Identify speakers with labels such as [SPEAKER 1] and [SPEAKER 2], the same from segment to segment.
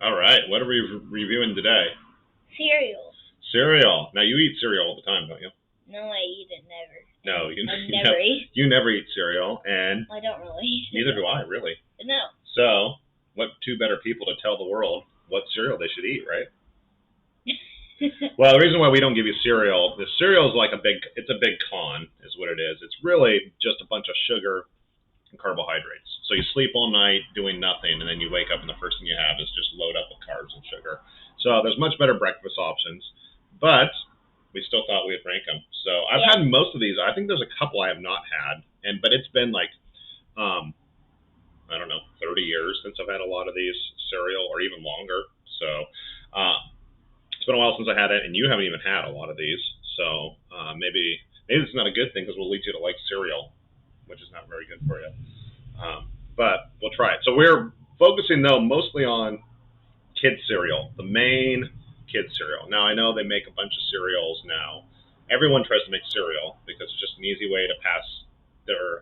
[SPEAKER 1] All right. What are we reviewing today?
[SPEAKER 2] Cereal.
[SPEAKER 1] Cereal. Now you eat cereal all the time, don't you?
[SPEAKER 2] No, I eat it never.
[SPEAKER 1] No,
[SPEAKER 2] I never eat.
[SPEAKER 1] You never eat cereal, and
[SPEAKER 2] I don't really eat it.
[SPEAKER 1] neither do I, really.
[SPEAKER 2] No.
[SPEAKER 1] So, what two better people to tell the world what cereal they should eat, right? Well, the reason why we don't give you cereal, the cereal is like it's a big con, is what it is. It's really just a bunch of sugar and carbohydrates. So you sleep all night doing nothing, and then you wake up and the first thing you have is just load up with carbs and sugar. So there's much better breakfast options, but we still thought we'd rank them. So I've had most of these. I think there's a couple I have not had, but it's been like, I don't know, 30 years since I've had a lot of these cereal, or even longer. So it's been a while since I had it, and you haven't even had a lot of these. So maybe it's not a good thing because we'll lead you to like cereal, which is not very good for you. But we'll try it. So we're focusing, though, mostly on kids cereal, the main kids cereal. Now, I know they make a bunch of cereals now. Everyone tries to make cereal because it's just an easy way to pass their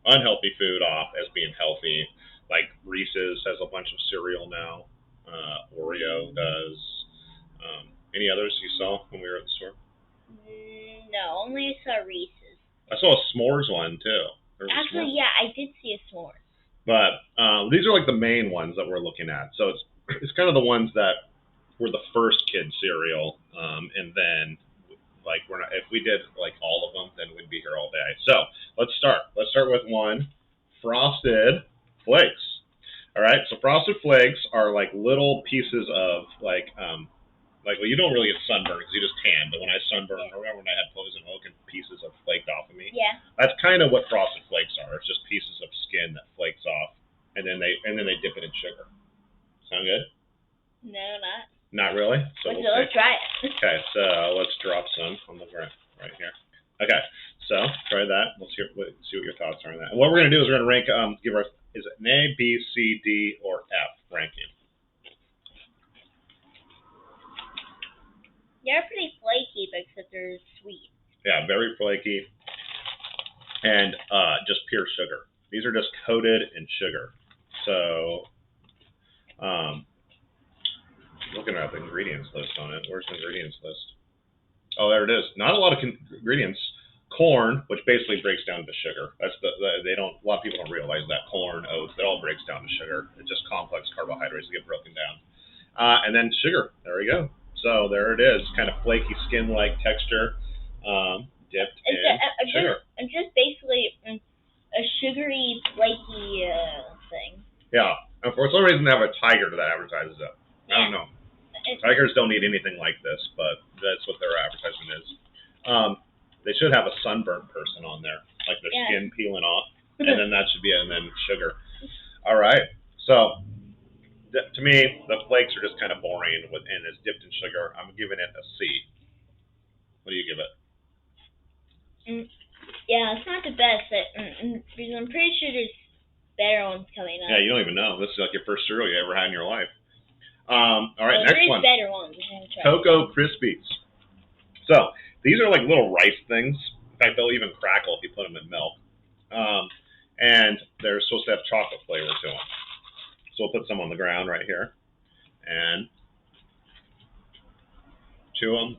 [SPEAKER 1] unhealthy food off as being healthy. Like Reese's has a bunch of cereal now. Oreo does. Any others you saw when we were at the store?
[SPEAKER 2] No, only I saw Reese's.
[SPEAKER 1] I saw a s'mores one, too.
[SPEAKER 2] Actually, yeah, I did see a s'mores.
[SPEAKER 1] But these are like the main ones that we're looking at. So it's kind of the ones that were the first kid cereal, and then like if we did like all of them, then we'd be here all day. So let's start. Let's start with one, Frosted Flakes. All right. So Frosted Flakes are like little pieces of well, you don't really get sunburn because you just tan. But when I sunburned, remember when I had poison oak and pieces of flaked off of me?
[SPEAKER 2] Yeah.
[SPEAKER 1] That's kind of what Frosted Flakes are. It's just pieces of skin that flakes off, and then they dip it in sugar. Sound good?
[SPEAKER 2] No, not.
[SPEAKER 1] Not really. So
[SPEAKER 2] let's try it.
[SPEAKER 1] Okay, so let's drop some on the ground right here. Okay, so try that. Let's see what your thoughts are on that. And what we're gonna do is we're gonna rank. Give our is it an A, B, C, D, or F ranking?
[SPEAKER 2] They're pretty flaky, except they're sweet.
[SPEAKER 1] Yeah, very flaky, and just pure sugar. These are just coated in sugar. So, looking at the ingredients list on it. Where's the ingredients list? Oh, there it is. Not a lot of ingredients. Corn, which basically breaks down to sugar. That's they don't. A lot of people don't realize that corn, oats, it all breaks down to sugar. It's just complex carbohydrates that get broken down, and then sugar. There we go. So there it is, kind of flaky skin-like texture, dipped in sugar.
[SPEAKER 2] And just basically a sugary, flaky thing.
[SPEAKER 1] Yeah, and for some reason they have a tiger that advertises it. I don't know. Tigers don't eat anything like this, but that's what their advertisement is. They should have a sunburnt person on there, like their skin peeling off, and then that should be it, and then sugar. All right, so to me, the flakes are just kind of boring, and it's dipped in sugar. I'm giving it a C. What do you give it?
[SPEAKER 2] Yeah, it's not the best, because I'm pretty sure there's better ones coming up.
[SPEAKER 1] Yeah, you don't even know. This is like your first cereal you ever had in your life. All right, next one.
[SPEAKER 2] There's better ones.
[SPEAKER 1] Cocoa Krispies. So these are like little rice things. In fact, they'll even crackle if you put them in milk. And they're supposed to have chocolate flavor to them. So we'll put some on the ground right here and chew them.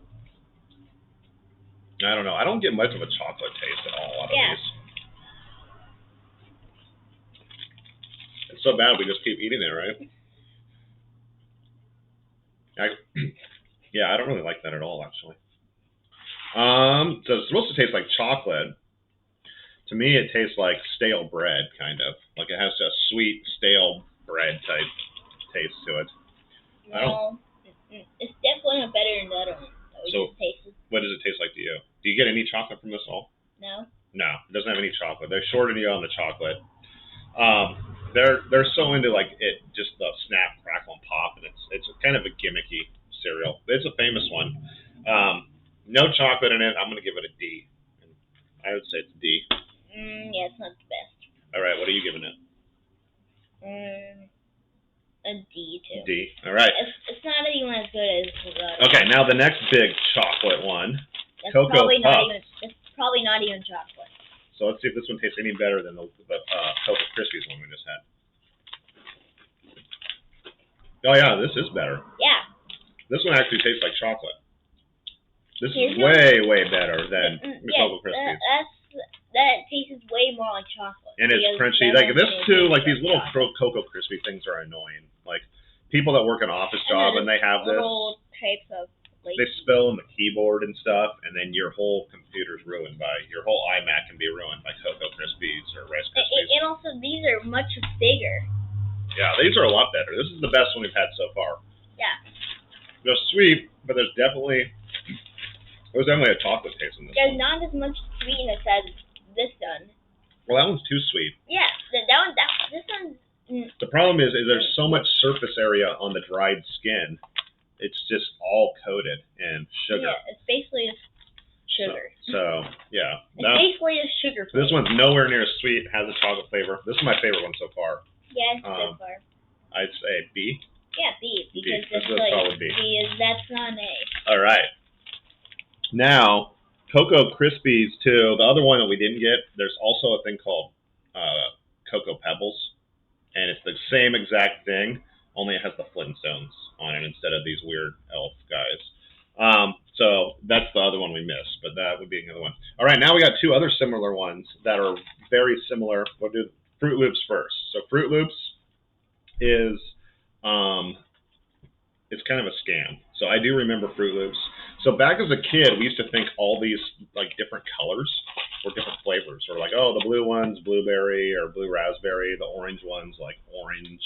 [SPEAKER 1] I don't know. I don't get much of a chocolate taste at all out of these. It's so bad we just keep eating it, right? I don't really like that at all, actually. So it's supposed to taste like chocolate. To me, it tastes like stale bread, kind of. Like it has a sweet, stale bread type taste to it.
[SPEAKER 2] No, it's definitely better than the other one that we just tasted.
[SPEAKER 1] What does it taste like to you? Do you get any chocolate from this at all?
[SPEAKER 2] No.
[SPEAKER 1] No, it doesn't have any chocolate. They're shorting you on the chocolate. They're so into like it, just the snap, crackle, and pop, and it's kind of a gimmicky cereal. It's a famous one. No chocolate in it. I'm gonna give it a D. I would say it's a D.
[SPEAKER 2] Yeah, it's not the best.
[SPEAKER 1] All right, what are you giving it?
[SPEAKER 2] A D too.
[SPEAKER 1] D. All right.
[SPEAKER 2] It's not even as good as the other.
[SPEAKER 1] Okay, now the next big chocolate one.
[SPEAKER 2] That's
[SPEAKER 1] Cocoa Puffs.
[SPEAKER 2] It's probably not even chocolate.
[SPEAKER 1] So let's see if this one tastes any better than the Cocoa Krispies one we just had. Oh yeah, this is better.
[SPEAKER 2] Yeah.
[SPEAKER 1] This one actually tastes like chocolate. This is
[SPEAKER 2] Here's
[SPEAKER 1] way better than the
[SPEAKER 2] Yeah,
[SPEAKER 1] Cocoa Krispies.
[SPEAKER 2] that tastes way more like chocolate.
[SPEAKER 1] And it's
[SPEAKER 2] because
[SPEAKER 1] crunchy.
[SPEAKER 2] that
[SPEAKER 1] Like
[SPEAKER 2] one
[SPEAKER 1] this
[SPEAKER 2] tastes
[SPEAKER 1] too. Like these
[SPEAKER 2] like
[SPEAKER 1] little
[SPEAKER 2] chocolate.
[SPEAKER 1] Cocoa Krispy things are annoying. Like people that work an office job and they have this,
[SPEAKER 2] Little types of
[SPEAKER 1] they spill on the keyboard and stuff, and then your whole computer's ruined by your whole iMac can be ruined by Cocoa Krispies or Rice Krispies.
[SPEAKER 2] And also, these are much bigger.
[SPEAKER 1] Yeah, these are a lot better. This is the best one we've had so far.
[SPEAKER 2] Yeah.
[SPEAKER 1] They're sweet, but there's definitely a chocolate taste in this
[SPEAKER 2] There's
[SPEAKER 1] one.
[SPEAKER 2] not as much sweetness as this one.
[SPEAKER 1] Well, that one's too sweet.
[SPEAKER 2] Yeah, this one's.
[SPEAKER 1] The problem is there's so much surface area on the dried skin. It's just all coated in sugar.
[SPEAKER 2] Yeah, it's basically sugar.
[SPEAKER 1] So yeah.
[SPEAKER 2] It's basically a sugar flavor.
[SPEAKER 1] This one's nowhere near as sweet. Has a chocolate flavor. This is my favorite one so far.
[SPEAKER 2] Yeah, so far.
[SPEAKER 1] I'd say B.
[SPEAKER 2] Yeah, B, because
[SPEAKER 1] That's
[SPEAKER 2] it's
[SPEAKER 1] a
[SPEAKER 2] like
[SPEAKER 1] solid B.
[SPEAKER 2] that's not an A.
[SPEAKER 1] All right. Now, Cocoa Krispies too. The other one that we didn't get. There's also a thing called Cocoa Pebbles, and it's the same exact thing, only it has the Flintstones on it instead of these weird elf guys. So that's the other one we missed, but that would be another one. All right, now we got two other similar ones that are very similar. We'll do Fruit Loops first. So Fruit Loops is it's kind of a scam. So I do remember Fruit Loops. So back as a kid, we used to think all these like different colors were different flavors, or like, oh, the blue one's blueberry or blue raspberry, the orange one's like orange,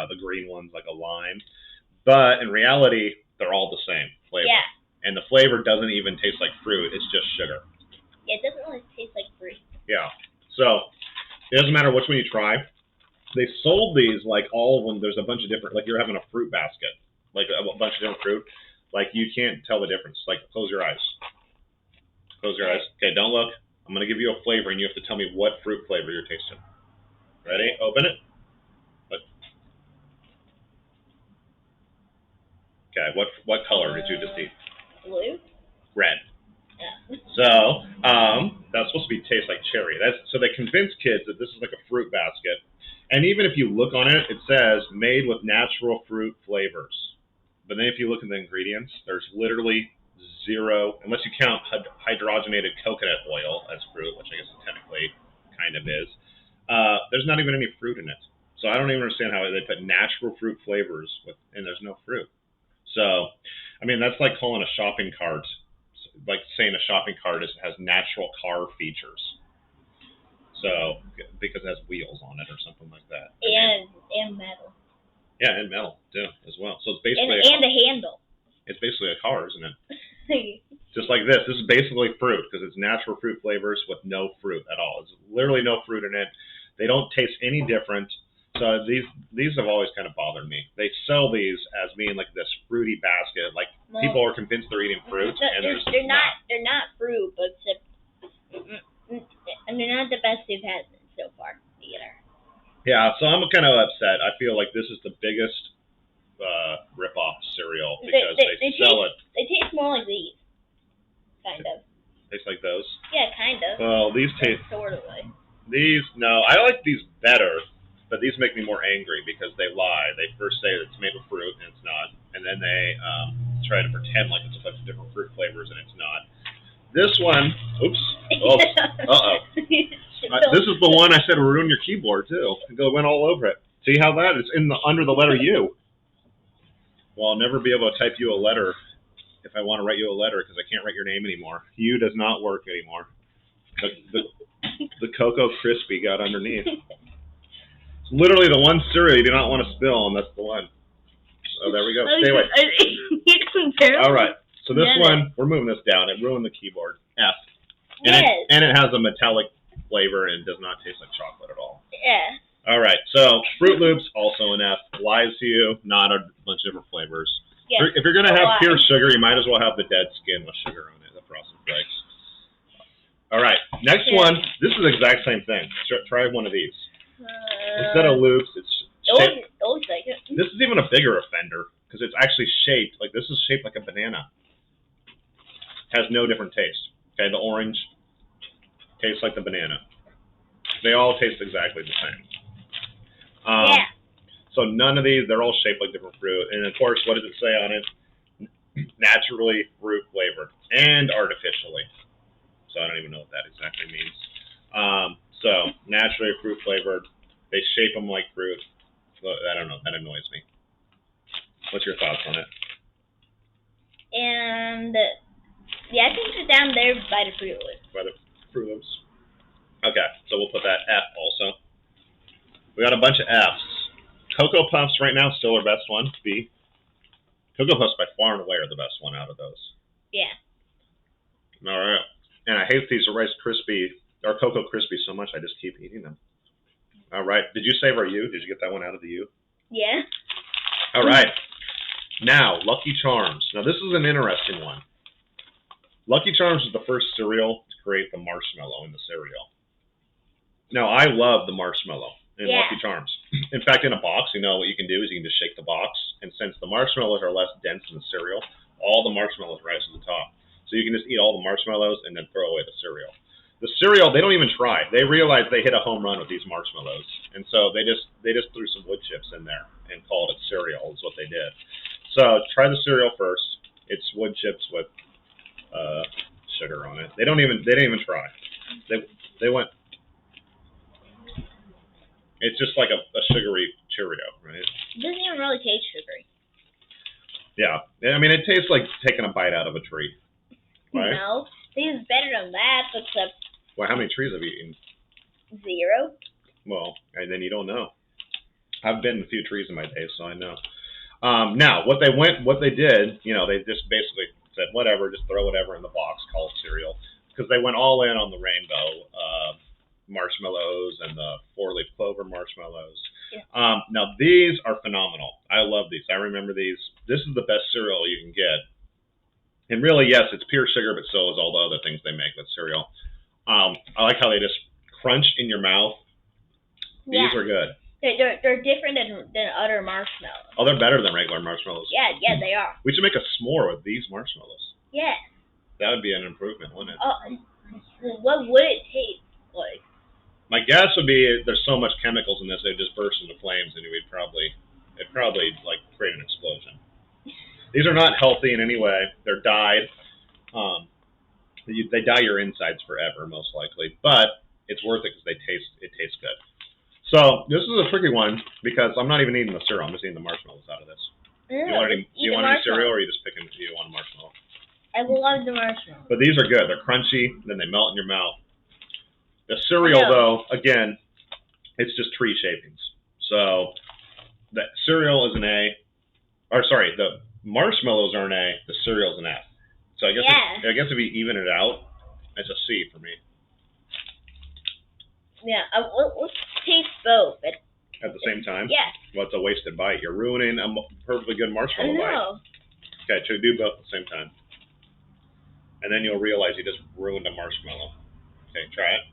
[SPEAKER 1] the green one's like a lime. But in reality, they're all the same flavor.
[SPEAKER 2] Yeah.
[SPEAKER 1] And the flavor doesn't even taste like fruit. It's just sugar.
[SPEAKER 2] Yeah, it doesn't really taste like fruit.
[SPEAKER 1] Yeah. So it doesn't matter which one you try. They sold these like all of them. There's a bunch of different, like you're having a fruit basket, like a bunch of different fruit. Like you can't tell the difference. Like close your eyes. Close your eyes. Okay, don't look. I'm going to give you a flavor and you have to tell me what fruit flavor you're tasting. Ready? Open it. Okay, what color did you just eat?
[SPEAKER 2] Blue?
[SPEAKER 1] Red.
[SPEAKER 2] Yeah.
[SPEAKER 1] So, that's supposed to be taste like cherry. So they convince kids that this is like a fruit basket. And even if you look on it, it says made with natural fruit flavors. But then if you look at the ingredients, there's literally zero, unless you count hydrogenated coconut oil as fruit, which I guess technically kind of is. There's not even any fruit in it. So I don't even understand how they put natural fruit flavors and there's no fruit. So, I mean, that's like calling a shopping cart, like saying a shopping cart has natural car features. So, because it has wheels on it or something like that.
[SPEAKER 2] And metal.
[SPEAKER 1] Yeah, and metal too, as well. So it's basically
[SPEAKER 2] and a handle.
[SPEAKER 1] It's basically a car, isn't it? Just like this. This is basically fruit because it's natural fruit flavors with no fruit at all. It's literally no fruit in it. They don't taste any different. So these have always kind of bothered me. They sell these as being like this fruity basket. Like people are convinced they're eating fruit, and
[SPEAKER 2] they're not fruit, but and they're not the best they've had so far either.
[SPEAKER 1] Yeah, so I'm kind of upset. I feel like this is the biggest rip-off cereal because they sell it.
[SPEAKER 2] They taste more like these, kind of.
[SPEAKER 1] Taste like those?
[SPEAKER 2] Yeah, kind of.
[SPEAKER 1] Well, these taste
[SPEAKER 2] sort of like.
[SPEAKER 1] These no, I like these better. But these make me more angry because they lie. They first say it's made with fruit and it's not, and then they try to pretend like it's a bunch of different fruit flavors and it's not. This one, oops, this is the one I said would ruin your keyboard too. It went all over it. See how that is under the letter U. Well, I'll never be able to type you a letter if I want to write you a letter because I can't write your name anymore. U does not work anymore. The Cocoa Krispy got underneath. Literally the one cereal you do not want to spill, and that's the one. So there we go. Stay away. All right. So this one, we're moving this down. It ruined the keyboard. F. And it has a metallic flavor and does not taste like chocolate at all.
[SPEAKER 2] Yeah.
[SPEAKER 1] All right. So Fruit Loops, also an F. Lies to you. Not a bunch of different flavors. Yeah. If you're going to have pure sugar, you might as well have the dead skin with sugar on it, the Frosted Flakes. All right. Next one. This is the exact same thing. Try one of these. Instead of loops, it's shaped. This is even a bigger offender because it's actually shaped like this is shaped like a banana. Has no different taste. Okay, the orange tastes like the banana. They all taste exactly the same. So none of these, they're all shaped like different fruit. And of course, what does it say on it? Naturally fruit flavored and artificially. So I don't even know what that exactly means. So naturally fruit flavored. They shape them like fruit. I don't know. That annoys me. What's your thoughts on it?
[SPEAKER 2] And I think it's down there by the Fruit Loops.
[SPEAKER 1] By the Fruit Loops. Okay, so we'll put that F also. We got a bunch of Fs. Cocoa Puffs right now still our best one. B. Cocoa Puffs by far and away are the best one out of those.
[SPEAKER 2] Yeah.
[SPEAKER 1] All right. And I hate these Rice Krispie or Cocoa Krispies so much I just keep eating them. All right. Did you save our U? Did you get that one out of the U?
[SPEAKER 2] Yeah.
[SPEAKER 1] All right. Now, Lucky Charms. Now, this is an interesting one. Lucky Charms is the first cereal to create the marshmallow in the cereal. Now, I love the marshmallow in Lucky Charms. In fact, in a box, you know what you can do is you can just shake the box, and since the marshmallows are less dense than the cereal, all the marshmallows rise to the top. So you can just eat all the marshmallows and then throw away the cereal. The cereal, they don't even try. They realize they hit a home run with these marshmallows, and so they just threw some wood chips in there and called it cereal. Is what they did. So try the cereal first. It's wood chips with sugar on it. They didn't even try. They went. It's just like a sugary Cheerio, right?
[SPEAKER 2] It doesn't even really taste sugary.
[SPEAKER 1] Yeah, I mean it tastes like taking a bite out of a tree, right?
[SPEAKER 2] No, it tastes better than that, except.
[SPEAKER 1] Well, how many trees have you eaten?
[SPEAKER 2] 0.
[SPEAKER 1] Well, and then you don't know. I've bitten a few trees in my day, so I know. Now, what they did, you know, they just basically said, whatever, just throw whatever in the box, call it cereal, because they went all in on the rainbow marshmallows and the 4-leaf clover marshmallows.
[SPEAKER 2] Yeah.
[SPEAKER 1] Now, these are phenomenal. I love these. I remember these. This is the best cereal you can get. And really, yes, it's pure sugar, but so is all the other things they make with cereal. I like how they just crunch in your mouth. These are good.
[SPEAKER 2] They're different than other marshmallows.
[SPEAKER 1] Oh, they're better than regular marshmallows.
[SPEAKER 2] Yeah, they are.
[SPEAKER 1] We should make a s'more with these marshmallows.
[SPEAKER 2] Yeah.
[SPEAKER 1] That would be an improvement, wouldn't it?
[SPEAKER 2] What would it taste like?
[SPEAKER 1] My guess would be there's so much chemicals in this, they'd just burst into flames, and it'd probably like create an explosion. These are not healthy in any way. They're dyed. They dye your insides forever, most likely, but it's worth it because it tastes good. So this is a tricky one because I'm not even eating the cereal. I'm just eating the marshmallows out of this. Do you want any cereal, or are you just picking? Do you want a marshmallow?
[SPEAKER 2] I love the marshmallows.
[SPEAKER 1] But these are good. They're crunchy, and then they melt in your mouth. The cereal, though, again, it's just tree shapings. So the cereal is an A. Or sorry, the marshmallows are an A. The cereal's an F. So I guess if you even it out, it's a C for me.
[SPEAKER 2] Yeah, let's taste both.
[SPEAKER 1] At the same time?
[SPEAKER 2] Yeah.
[SPEAKER 1] Well, it's a wasted bite. You're ruining a perfectly good marshmallow bite. Okay, so do both at the same time. And then you'll realize you just ruined a marshmallow. Okay, try it.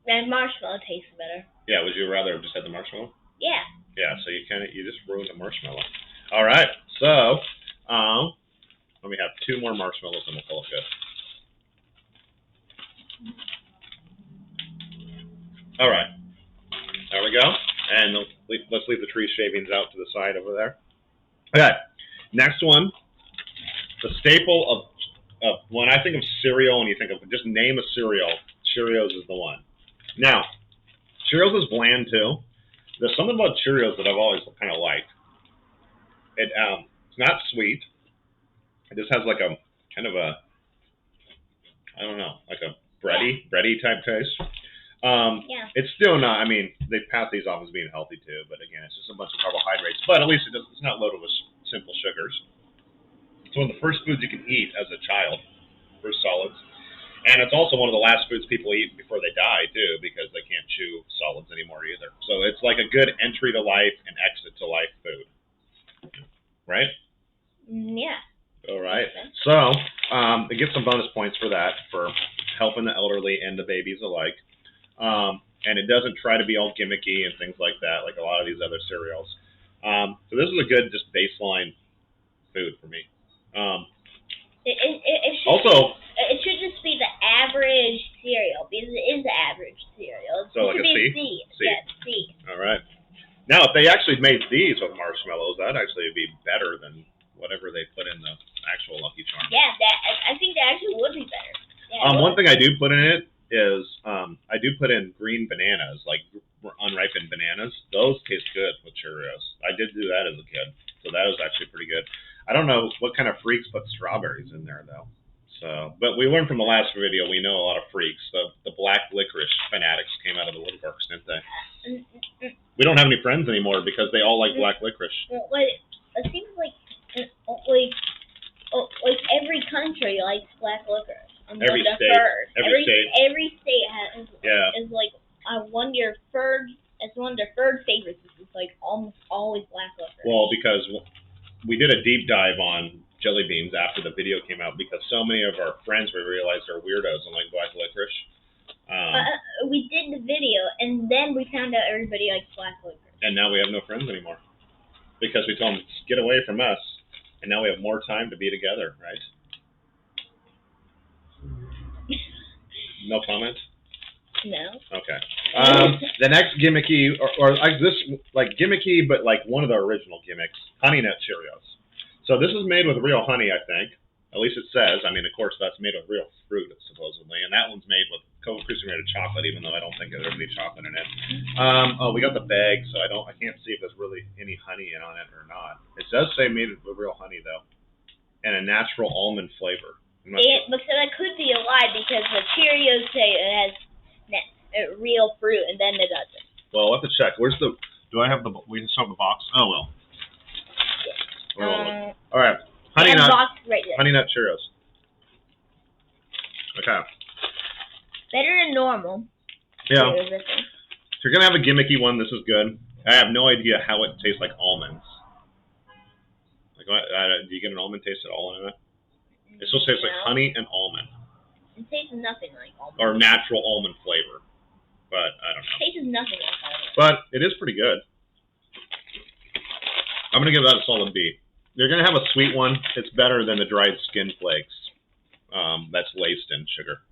[SPEAKER 2] That marshmallow tastes better.
[SPEAKER 1] Yeah, would you rather have just had the marshmallow?
[SPEAKER 2] Yeah.
[SPEAKER 1] Yeah, so you just ruined a marshmallow. All right, so let me have 2 more marshmallows and we'll call it good. All right, there we go. And let's leave the tree shavings out to the side over there. Okay, next one. The staple of when I think of cereal and you think of just name a cereal, Cheerios is the one. Now, Cheerios is bland too. There's something about Cheerios that I've always kind of liked. It's not sweet. It just has like a kind of a, I don't know, like a bready type taste.
[SPEAKER 2] Yeah.
[SPEAKER 1] It's still not. I mean, they pass these off as being healthy too, but again, it's just a bunch of carbohydrates. But at least it's not loaded with simple sugars. It's one of the first foods you can eat as a child, first solids. And it's also one of the last foods people eat before they die, too, because they can't chew solids anymore either. So it's like a good entry to life and exit to life food. Right?
[SPEAKER 2] Yeah.
[SPEAKER 1] All right. So it gets some bonus points for that, for helping the elderly and the babies alike. And it doesn't try to be all gimmicky and things like that, like a lot of these other cereals. So this is a good just baseline food for me.
[SPEAKER 2] It should just be the average cereal because it is the average cereal.
[SPEAKER 1] So like a C? Now, if they actually made these with marshmallows, that'd actually be better than whatever they put in the actual Lucky Charms.
[SPEAKER 2] Yeah, I think that actually would be better. Yeah,
[SPEAKER 1] one thing I do put in it is I do put in green bananas, like unripened bananas. Those taste good with Cheerios. I did do that as a kid, so that was actually pretty good. I don't know what kind of freaks put strawberries in there though. So, but we learned from the last video. We know a lot of freaks. The black licorice fanatics came out of the woodworks, didn't they? We don't have any friends anymore because they all like black licorice.
[SPEAKER 2] Well, it seems like every country likes black licorice.
[SPEAKER 1] Every state.
[SPEAKER 2] Every state has is like one of their third. It's one of their third favorites. It's like almost always black licorice.
[SPEAKER 1] Well, because we did a deep dive on jelly beans after the video came out because so many of our friends we realized are weirdos and like black licorice.
[SPEAKER 2] We did the video and then we found out everybody likes black licorice.
[SPEAKER 1] And now we have no friends anymore because we told them get away from us, and now we have more time to be together, right? No comment?
[SPEAKER 2] No.
[SPEAKER 1] Okay. The next gimmicky, or this like gimmicky, but like one of the original gimmicks, Honey Nut Cheerios. So this is made with real honey, I think. At least it says. I mean, of course, that's made with real fruit, supposedly, and that one's made with Cocoa Krispies made of chocolate, even though I don't think there's any chocolate in it. We got the bag, so I can't see if there's really any honey on it or not. It does say made with real honey though, and a natural almond flavor.
[SPEAKER 2] But so that could be a lie because the Cheerios say it has real fruit, and then it doesn't.
[SPEAKER 1] Well, we'll have to check. Do I have the? We just have the box. Oh well. All right. Honey Nut.
[SPEAKER 2] Box right there.
[SPEAKER 1] Honey Nut Cheerios. Okay.
[SPEAKER 2] Better than normal.
[SPEAKER 1] Yeah. If you're gonna have a gimmicky one, this is good. I have no idea how it tastes like almonds. Like, do you get an almond taste at all in it? It still tastes like honey and almond.
[SPEAKER 2] It tastes nothing like almond.
[SPEAKER 1] Or natural almond flavor. But I don't know.
[SPEAKER 2] It tastes nothing like almond.
[SPEAKER 1] But it is pretty good. I'm going to give that a solid B. You're going to have a sweet one. It's better than the dried skin flakes that's laced in sugar.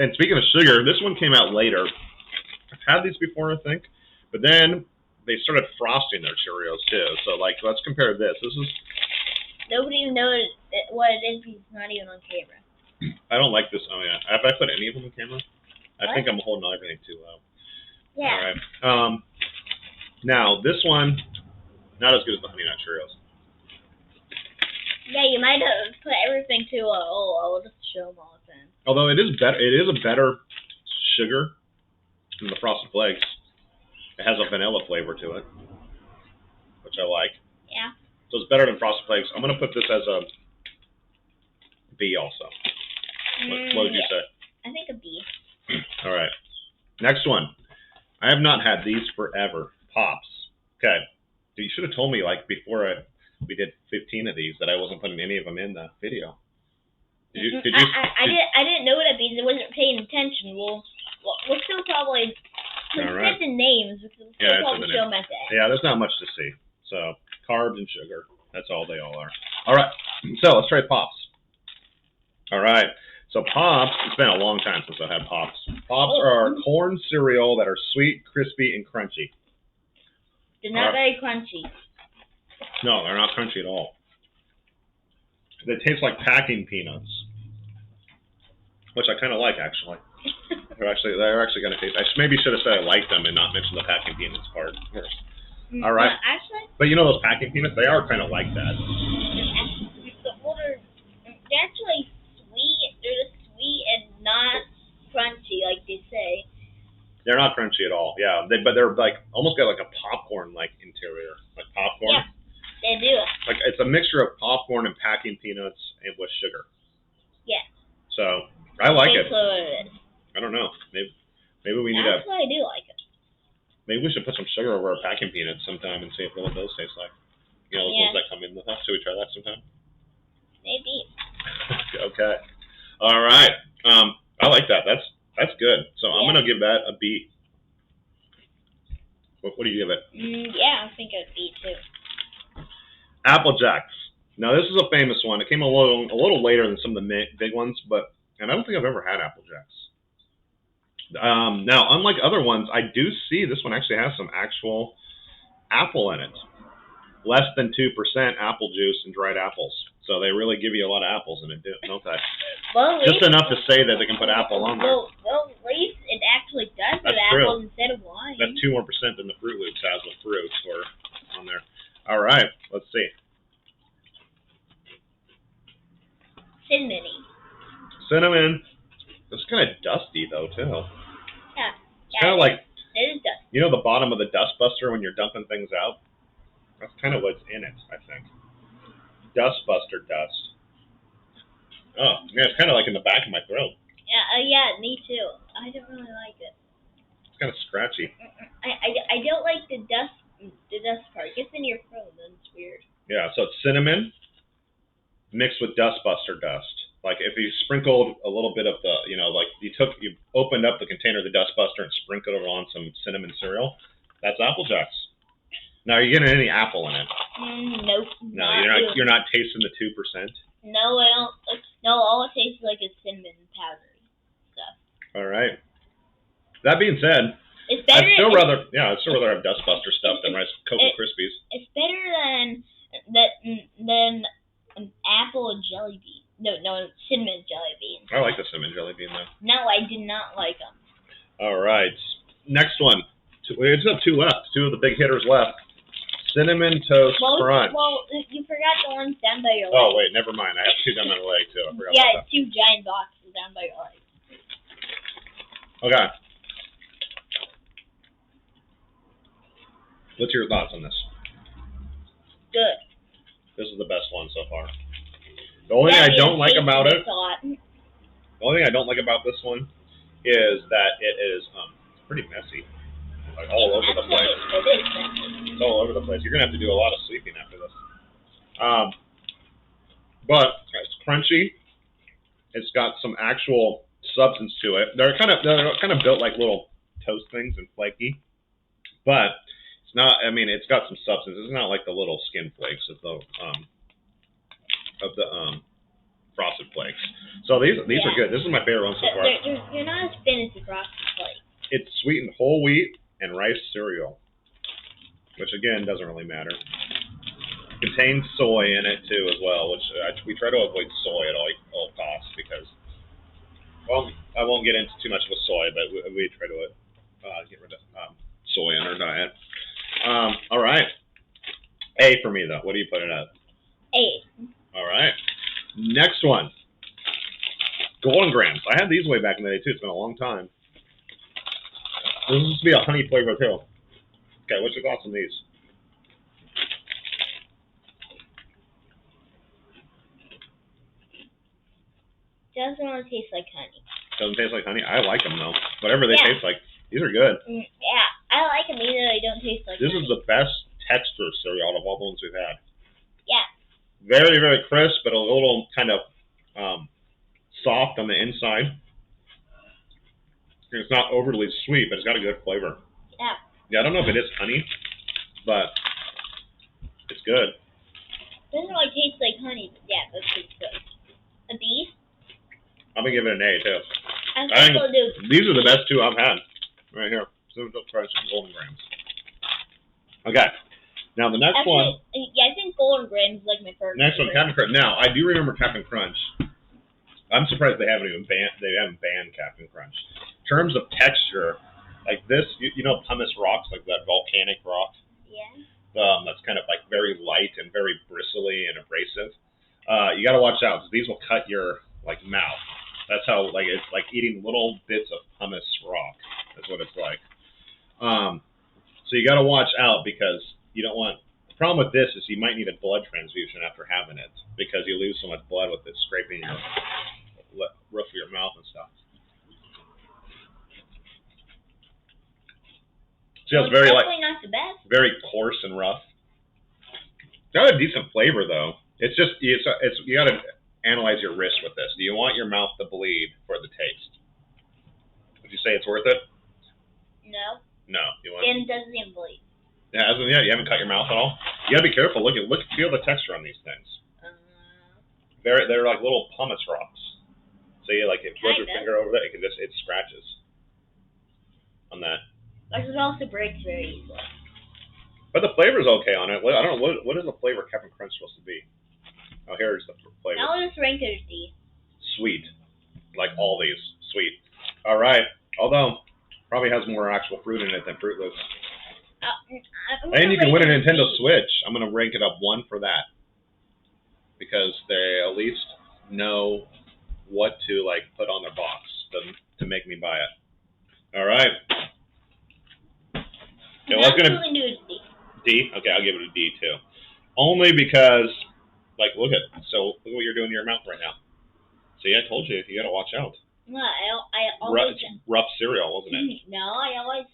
[SPEAKER 1] And speaking of sugar, this one came out later. I've had these before, I think. But then they started frosting their Cheerios, too. So, like, let's compare this. This is...
[SPEAKER 2] Nobody even knows what it is because it's not even on camera.
[SPEAKER 1] I don't like this. Oh, yeah. Have I put any of them on camera? I think I'm holding everything too low.
[SPEAKER 2] Yeah.
[SPEAKER 1] All right. Now, this one, not as good as the Honey Nut Cheerios.
[SPEAKER 2] Yeah, you might have put everything too low. I'll just show them all the time.
[SPEAKER 1] Although it is better. It is a better sugar than the Frosted Flakes. It has a vanilla flavor to it, which I like.
[SPEAKER 2] Yeah.
[SPEAKER 1] So it's better than Frosted Flakes. I'm going to put this as a B also. What would you say?
[SPEAKER 2] I think a B.
[SPEAKER 1] All right. Next one. I have not had these forever. Pops. Okay. You should have told me like before we did 15 of these that I wasn't putting any of them in the video. Did you?
[SPEAKER 2] I didn't know that because I wasn't paying attention. We'll still probably put the names. We'll still probably show them at the end.
[SPEAKER 1] Yeah, there's not much to see. So carbs and sugar. That's all they all are. All right. So let's try Pops. All right. So Pops, it's been a long time since I've had Pops. Pops are corn cereal that are sweet, crispy, and crunchy.
[SPEAKER 2] They're not very crunchy.
[SPEAKER 1] No, they're not crunchy at all. They taste like packing peanuts, which I kind of like, actually. They're actually going to taste. I maybe should have said I liked them and not mentioned the packing peanuts part first. All right. But you know those packing peanuts? They are kind of like that.
[SPEAKER 2] They're actually sweet. They're just sweet and not crunchy, like they say.
[SPEAKER 1] They're not crunchy at all. Yeah, but they're like almost got like a popcorn-like interior, like popcorn.
[SPEAKER 2] Yeah, they do.
[SPEAKER 1] Like it's a mixture of popcorn and packing peanuts and with sugar.
[SPEAKER 2] Yeah.
[SPEAKER 1] So I like it.
[SPEAKER 2] That's what it is.
[SPEAKER 1] I don't know. Maybe we need
[SPEAKER 2] That's why I do like it.
[SPEAKER 1] Maybe we should put some sugar over our packing peanuts sometime and see what those taste like. You know, those ones that come in with us. Should we try that sometime?
[SPEAKER 2] Maybe.
[SPEAKER 1] Okay. All right. I like that. That's good. So I'm gonna give that a B. What do you give it?
[SPEAKER 2] Yeah, I think a B too.
[SPEAKER 1] Apple Jacks. Now this is a famous one. It came a little later than some of the big ones, and I don't think I've ever had Apple Jacks. Now, unlike other ones, I do see this one actually has some actual apple in it. Less than 2% apple juice and dried apples. So they really give you a lot of apples in it, don't they?
[SPEAKER 2] Well,
[SPEAKER 1] just enough to say that they can put apple on there.
[SPEAKER 2] Well, at least it actually does with apples instead of wine.
[SPEAKER 1] That's 2 more % than the Fruit Loops has with fruit or on there. All right, let's see. Cinnamon. It's kind of dusty though too.
[SPEAKER 2] Yeah.
[SPEAKER 1] It's kind of like
[SPEAKER 2] it is dusty.
[SPEAKER 1] You know the bottom of the dust buster when you're dumping things out? That's kind of what's in it, I think. Dust buster dust. Oh, yeah, it's kind of like in the back of my throat.
[SPEAKER 2] Yeah, me too. I don't really like it.
[SPEAKER 1] It's kind of scratchy.
[SPEAKER 2] I don't like the dust part. It gets in your throat, and it's weird.
[SPEAKER 1] Yeah, so it's cinnamon mixed with dust buster dust. Like if you sprinkled a little bit of the, like you opened up the container of the dust buster and sprinkled it on some cinnamon cereal, that's Apple Jacks. Now, are you getting any apple in it?
[SPEAKER 2] Nope.
[SPEAKER 1] No, you're not tasting the 2%?
[SPEAKER 2] No, I don't. No, all it tastes like is cinnamon powdery stuff.
[SPEAKER 1] All right. That being said, I'd still rather have dust buster stuff than Rice Cocoa Krispies.
[SPEAKER 2] It's better than an apple and jelly bean. No, cinnamon jelly bean.
[SPEAKER 1] I like the cinnamon jelly bean though.
[SPEAKER 2] No, I do not like them.
[SPEAKER 1] All right. Next one. We just have 2 left. 2 of the big hitters left. Cinnamon Toast Crunch.
[SPEAKER 2] Well, you forgot the ones down by your leg.
[SPEAKER 1] Oh, wait, never mind. I have 2 down my leg, too. I forgot about that.
[SPEAKER 2] 2 giant boxes down by your leg.
[SPEAKER 1] Okay. What's your thoughts on this?
[SPEAKER 2] Good.
[SPEAKER 1] This is the best one so far. The only thing I don't like about it, the only thing I don't like about this one is that it is pretty messy. Like all over the place. It's all over the place. You're gonna have to do a lot of sweeping after this. But it's crunchy. It's got some actual substance to it. They're kind of built like little toast things and flaky, but it's not. I mean, it's got some substance. It's not like the little skin flakes of the Frosted Flakes. So these are good. This is my favorite one so far.
[SPEAKER 2] You're not as thin as the Frosted Flakes.
[SPEAKER 1] It's sweetened whole wheat and rice cereal, which again doesn't really matter. Contains soy in it too as well, which we try to avoid soy at all costs because, well, I won't get into too much with soy, but we try to get rid of soy in our diet. All right, A for me though. What do you put it at?
[SPEAKER 2] A.
[SPEAKER 1] All right, next one. Golden Grams. I had these way back in the day too. It's been a long time. This is supposed to be a honey flavor too. Okay, what's your thoughts on these?
[SPEAKER 2] Doesn't want to taste like honey.
[SPEAKER 1] Doesn't taste like honey? I like them though. Whatever they taste like, these are good.
[SPEAKER 2] Yeah, I like them even though they don't taste like honey.
[SPEAKER 1] This is the best texture cereal out of all the ones we've had.
[SPEAKER 2] Yeah.
[SPEAKER 1] Very, very crisp, but a little kind of soft on the inside. It's not overly sweet, but it's got a good flavor.
[SPEAKER 2] Yeah.
[SPEAKER 1] Yeah, I don't know if it is honey, but it's good.
[SPEAKER 2] Doesn't really taste like honey, but yeah, that tastes good. A B?
[SPEAKER 1] I'm gonna give it an A too.
[SPEAKER 2] I think we'll do.
[SPEAKER 1] These are the best 2 I've had. Right here. Cinnamon Toast Crunch and Golden Grams. Okay. Now the next one.
[SPEAKER 2] Yeah, I think Golden Grams is like my favorite.
[SPEAKER 1] Next one, Captain Crunch. Now I do remember Captain Crunch. I'm surprised they haven't banned Captain Crunch. In terms of texture, like this, you know, pumice rocks, like that volcanic rock.
[SPEAKER 2] Yeah.
[SPEAKER 1] That's kind of like very light and very bristly and abrasive. You got to watch out because these will cut your like mouth. That's how it's like eating little bits of pumice rock. That's what it's like. So you got to watch out because you don't want. The problem with this is you might need a blood transfusion after having it because you lose so much blood with it scraping your roof of your mouth and stuff. So it's very
[SPEAKER 2] definitely not the best.
[SPEAKER 1] Very coarse and rough. It's got a decent flavor though. It's just you got to analyze your wrist with this. Do you want your mouth to bleed for the taste? Would you say it's worth it?
[SPEAKER 2] No.
[SPEAKER 1] No, you want.
[SPEAKER 2] It doesn't even bleed.
[SPEAKER 1] Yeah, you haven't cut your mouth at all. You gotta be careful. Feel the texture on these things. They're like little pumice rocks. So you if you put your finger over it, it scratches on that.
[SPEAKER 2] But it also breaks very easily.
[SPEAKER 1] But the flavor's okay on it. I don't know what is the flavor Captain Crunch supposed to be. Oh, here's the flavor.
[SPEAKER 2] I'll just rank it as D.
[SPEAKER 1] Sweet, like all these, sweet. All right. Although probably has more actual fruit in it than Fruit Loops. And you can win a Nintendo Switch. I'm gonna rank it up 1 for that because they at least know what to like put on their box to make me buy it. All right. Okay, well,
[SPEAKER 2] I'm gonna do a D.
[SPEAKER 1] D? Okay, I'll give it a D too. Only because, like, look at what you're doing to your mouth right now. See, I told you gotta watch out.
[SPEAKER 2] Well, I always
[SPEAKER 1] rough cereal, wasn't it?
[SPEAKER 2] No, I always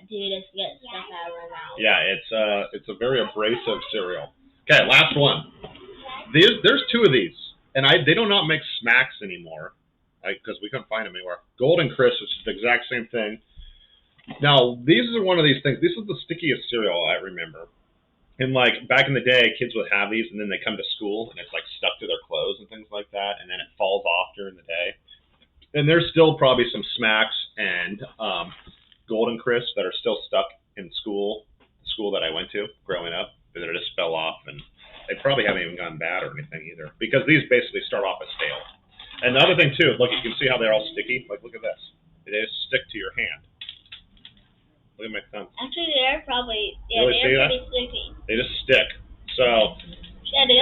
[SPEAKER 2] do this to get stuff out of my mouth.
[SPEAKER 1] Yeah, it's a very abrasive cereal. Okay, last one. There's 2 of these, and they do not make Smacks anymore, because we couldn't find them anywhere. Golden Crisp, which is the exact same thing. Now, these are one of these things. This is the stickiest cereal I remember. And like back in the day, kids would have these, and then they come to school, and it's like stuck to their clothes and things like that, and then it falls off during the day. And there's still probably some Smacks and Golden Crisp that are still stuck in the school that I went to growing up, that just fell off, and they probably haven't even gone bad or anything either, because these basically start off as stale. And the other thing too, look, you can see how they're all sticky. Like, look at this. They just stick to your hand. Look at my thumb.
[SPEAKER 2] Actually, they're probably
[SPEAKER 1] really
[SPEAKER 2] they're pretty sticky.
[SPEAKER 1] They just stick. So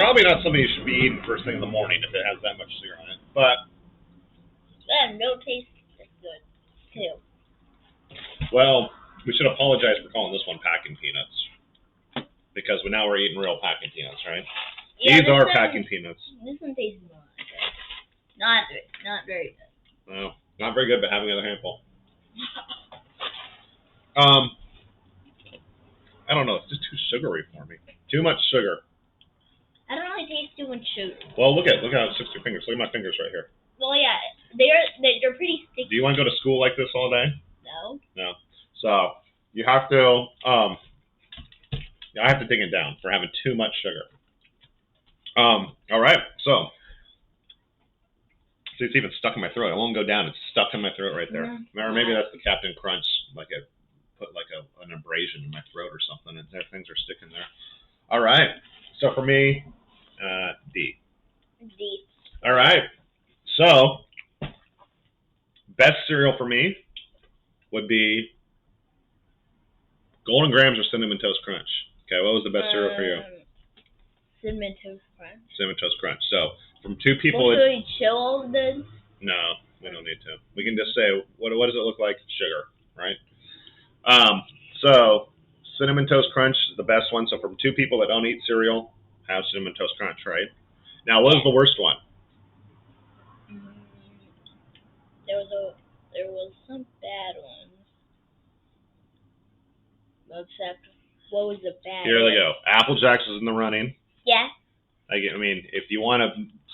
[SPEAKER 1] probably not something you should be eating first thing in the morning if it has that much sugar on it. But
[SPEAKER 2] no taste is good too.
[SPEAKER 1] Well, we should apologize for calling this one packing peanuts, because now we're eating real packing peanuts, right?
[SPEAKER 2] Yeah,
[SPEAKER 1] these are packing peanuts.
[SPEAKER 2] This one tastes not good. Not very good.
[SPEAKER 1] Well, not very good, but having another handful. I don't know. It's just too sugary for me. Too much sugar.
[SPEAKER 2] I don't really taste too much sugar.
[SPEAKER 1] Well, look how it sticks to your fingers. Look at my fingers right here.
[SPEAKER 2] Well, yeah, they're pretty sticky.
[SPEAKER 1] Do you want to go to school like this all day?
[SPEAKER 2] No.
[SPEAKER 1] No. So you have to. I have to dig it down for having too much sugar. All right. So see, it's even stuck in my throat. It won't go down. It's stuck in my throat right there. Or maybe that's the Captain Crunch, like it put like an abrasion in my throat or something, and things are sticking there. All right. So for me, D.
[SPEAKER 2] D.
[SPEAKER 1] All right. So best cereal for me would be Golden Grahams or Cinnamon Toast Crunch. Okay, what was the best cereal for you?
[SPEAKER 2] Cinnamon Toast Crunch.
[SPEAKER 1] Cinnamon Toast Crunch. So from 2 people.
[SPEAKER 2] Should we chill all of this?
[SPEAKER 1] No, we don't need to. We can just say what does it look like? Sugar, right? So Cinnamon Toast Crunch is the best one. So from 2 people that don't eat cereal, have Cinnamon Toast Crunch, right? Now, what is the worst one?
[SPEAKER 2] There was some bad ones. Except, what was the bad?
[SPEAKER 1] Here they go. Apple Jacks is in the running.
[SPEAKER 2] Yeah.
[SPEAKER 1] I mean, if you want to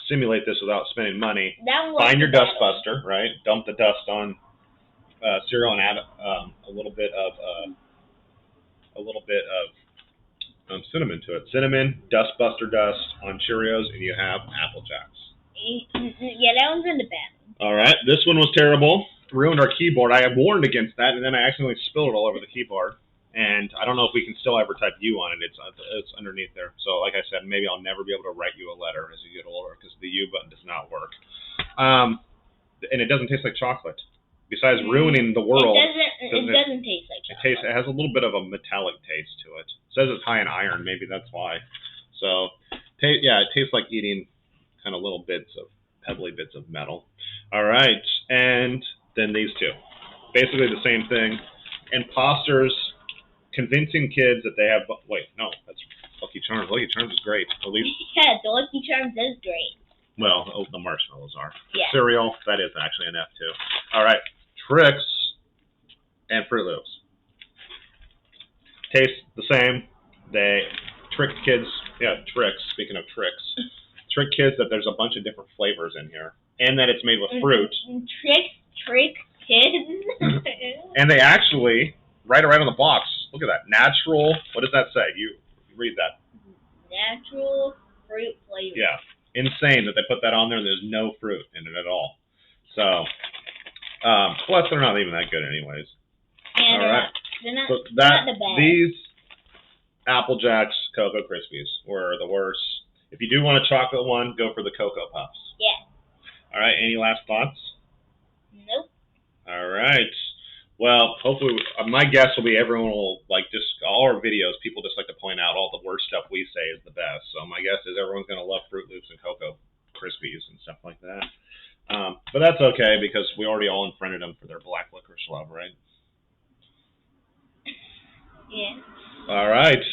[SPEAKER 1] simulate this without spending money,
[SPEAKER 2] find
[SPEAKER 1] your dust buster, right? Dump the dust on cereal and add a little bit of cinnamon to it. Cinnamon, dust buster dust on Cheerios, and you have Apple Jacks.
[SPEAKER 2] Yeah, that one's in the bad one.
[SPEAKER 1] All right, this one was terrible. Ruined our keyboard. I had warned against that, and then I accidentally spilled it all over the keyboard. And I don't know if we can still ever type U on it. It's underneath there. So, like I said, maybe I'll never be able to write you a letter as you get older because the U button does not work. And it doesn't taste like chocolate. Besides ruining the world,
[SPEAKER 2] it doesn't taste like chocolate.
[SPEAKER 1] It has a little bit of a metallic taste to it. It says it's high in iron. Maybe that's why. So, it tastes like eating kind of little pebbly bits of metal. All right, and then these 2, basically the same thing. Imposters. Convincing kids that they have. Wait, no, that's Lucky Charms. Lucky Charms is great. At least.
[SPEAKER 2] Yeah, the Lucky Charms is great.
[SPEAKER 1] Well, the marshmallows are.
[SPEAKER 2] Yeah.
[SPEAKER 1] Cereal, that is actually an F too. All right, Trix and Fruit Loops. Taste the same. They trick kids. Yeah, Trix. Speaking of tricks, trick kids that there's a bunch of different flavors in here, and that it's made with fruit.
[SPEAKER 2] Trick kids.
[SPEAKER 1] And they actually write right on the box. Look at that. Natural. What does that say? You read that.
[SPEAKER 2] Natural fruit flavor.
[SPEAKER 1] Yeah. Insane that they put that on there and there's no fruit in it at all. So, plus they're not even that good anyways.
[SPEAKER 2] And
[SPEAKER 1] all right.
[SPEAKER 2] They're not
[SPEAKER 1] so
[SPEAKER 2] the best.
[SPEAKER 1] Apple Jacks, Cocoa Krispies were the worst. If you do want a chocolate one, go for the Cocoa Puffs.
[SPEAKER 2] Yeah.
[SPEAKER 1] All right. Any last thoughts?
[SPEAKER 2] Nope.
[SPEAKER 1] All right. Well, hopefully, my guess will be everyone will like just all our videos. People just like to point out all the worst stuff we say is the best. So my guess is everyone's going to love Fruit Loops and Cocoa Krispies and stuff like that. But that's okay because we already all unfriended them for their black licorice love, right?
[SPEAKER 2] Yeah.
[SPEAKER 1] All right.